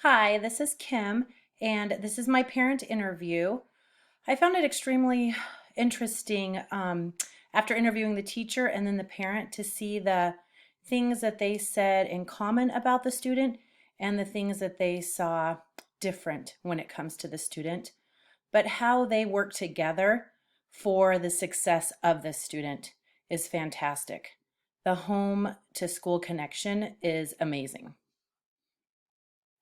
Hi, this is Kim, and this is my parent interview. I found it extremely interesting after interviewing the teacher and then the parent to see the things that they said in common about the student and the things that they saw different when it comes to the student, but how they work together for the success of the student is fantastic. The home to school connection is amazing.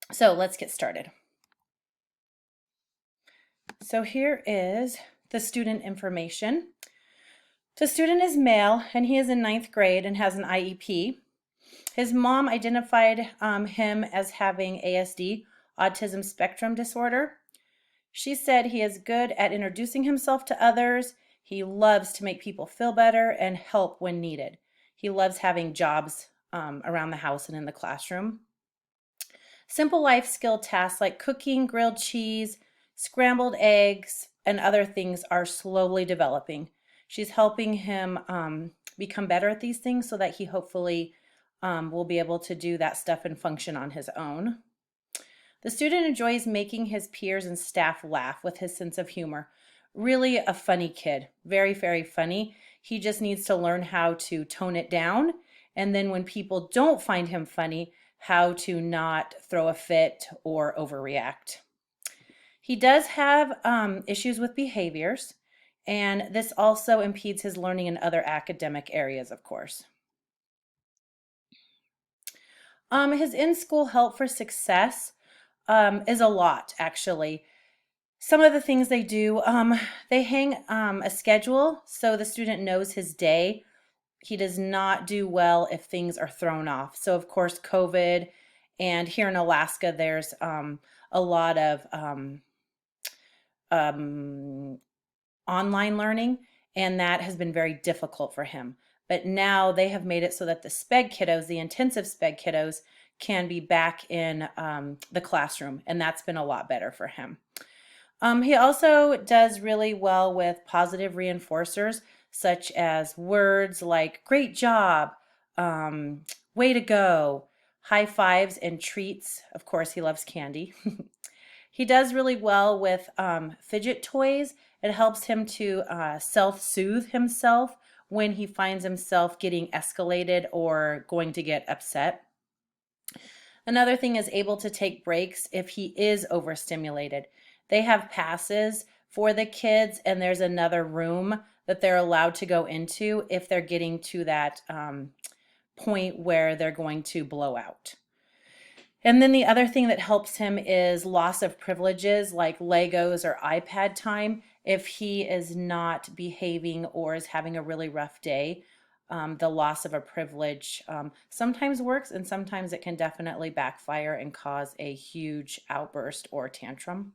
So let's get started. So here is the student information. The student is male and he is in ninth grade and has an IEP. His mom identified him as having ASD, autism spectrum disorder. She said he is good at introducing himself to others. He loves to make people feel better and help when needed. He loves having jobs around the house and in the classroom. Simple life skill tasks like cooking, grilled cheese, scrambled eggs, and other things are slowly developing. She's helping him become better at these things so that he hopefully will be able to do that stuff and function on his own. The student enjoys making his peers and staff laugh with his sense of humor. Really a funny kid, very, very funny. He just needs to learn how to tone it down. And then when people don't find him funny, how to not throw a fit or overreact. He does have issues with behaviors, and this also impedes his learning in other academic areas, of course. His in-school help for success is a lot, actually. Some of the things they do, they hang a schedule so the student knows his day. He does not do well if things are thrown off. So, of course, COVID, and here in Alaska, there's a lot of um, online learning, and that has been very difficult for him. But now they have made it so that the SPED kiddos, the intensive SPED kiddos, can be back in the classroom, and that's been a lot better for him. He also does really well with positive reinforcers, such as words like great job, way to go, high fives, and treats. Of course, he loves candy. He does really well with fidget toys. It helps him to self-soothe himself when he finds himself getting escalated or going to get upset. Another thing is able to take breaks if he is overstimulated. They have passes for the kids, and there's another room that they're allowed to go into if they're getting to that point where they're going to blow out. And then the other thing that helps him is loss of privileges like Legos or iPad time. If he is not behaving or is having a really rough day, the loss of a privilege sometimes works, and sometimes it can definitely backfire and cause a huge outburst or tantrum.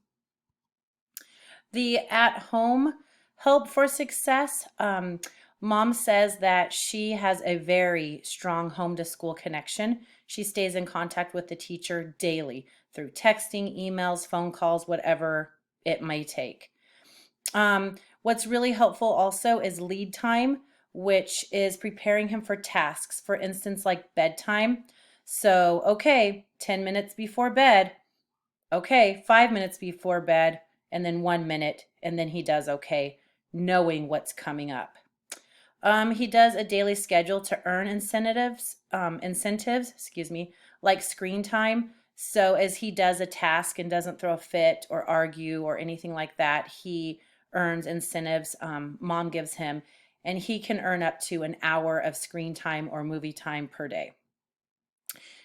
The at-home help for success. Mom says that she has a very strong home to school connection. She stays in contact with the teacher daily through texting, emails, phone calls, whatever it may take. What's really helpful also is lead time, which is preparing him for tasks, for instance, like bedtime. So, okay, 10 minutes before bed, okay, 5 minutes before bed, and then 1 minute, and then he does okay, knowing what's coming up. He does a daily schedule to earn incentives, excuse me, like screen time. So as he does a task and doesn't throw a fit or argue or anything like that, he earns incentives mom gives him, and he can earn up to an hour of screen time or movie time per day.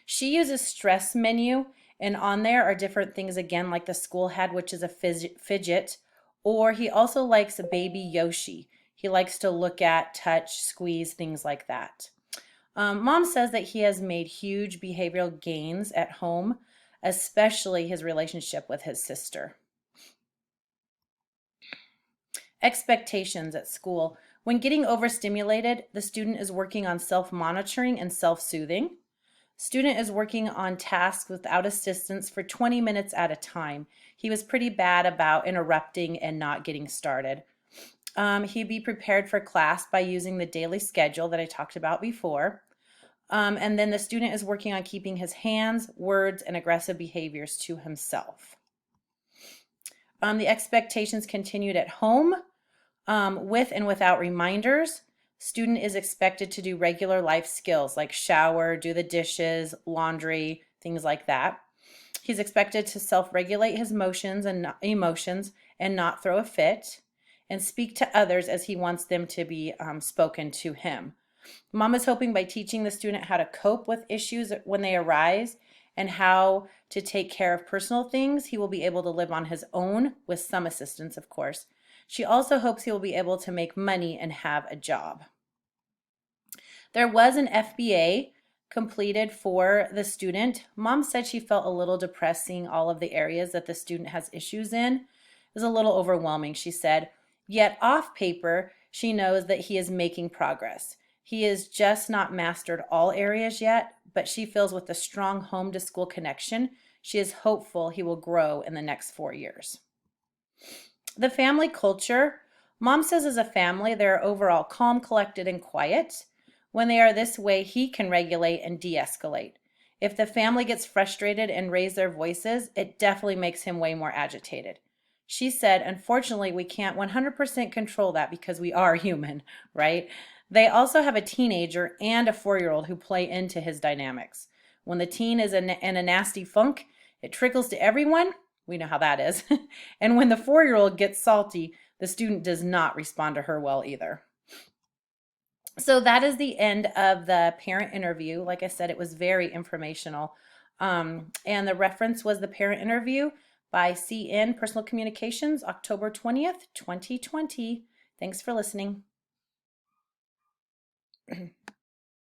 She uses stress menu, and on there are different things again, like the school had, which is a fidget, or he also likes a baby Yoshi. He likes to look at, touch, squeeze, things like that. Mom says that he has made huge behavioral gains at home, especially his relationship with his sister. Expectations at school. When getting overstimulated, the student is working on self-monitoring and self-soothing. Student is working on tasks without assistance for 20 minutes at a time. He was pretty bad about interrupting and not getting started. He'd be prepared for class by using the daily schedule that I talked about before. And then the student is working on keeping his hands, words, and aggressive behaviors to himself. The expectations continued at home with and without reminders. Student is expected to do regular life skills like shower, do the dishes, laundry, things like that. He's expected to self-regulate his emotions and not throw a fit, and speak to others as he wants them to be spoken to him. Mom is hoping by teaching the student how to cope with issues when they arise and how to take care of personal things, he will be able to live on his own with some assistance, of course. She also hopes he will be able to make money and have a job. There was an FBA completed for the student. Mom said she felt a little depressed seeing all of the areas that the student has issues in. It was a little overwhelming, she said. Yet off paper, she knows that he is making progress. He has just not mastered all areas yet, but she feels with the strong home to school connection, she is hopeful he will grow in the next 4 years. The family culture. Mom says as a family, they're overall calm, collected, and quiet. When they are this way, he can regulate and de-escalate. If the family gets frustrated and raise their voices, it definitely makes him way more agitated. She said, unfortunately, we can't 100% control that because we are human, right? They also have a teenager and a 4-year-old who play into his dynamics. When the teen is in a nasty funk, it trickles to everyone. We know how that is. And when the 4-year-old gets salty, the student does not respond to her well either. So that is the end of the parent interview. Like I said, it was very informational. And the reference was the parent interview by CN Personal Communications, October 20th, 2020. Thanks for listening.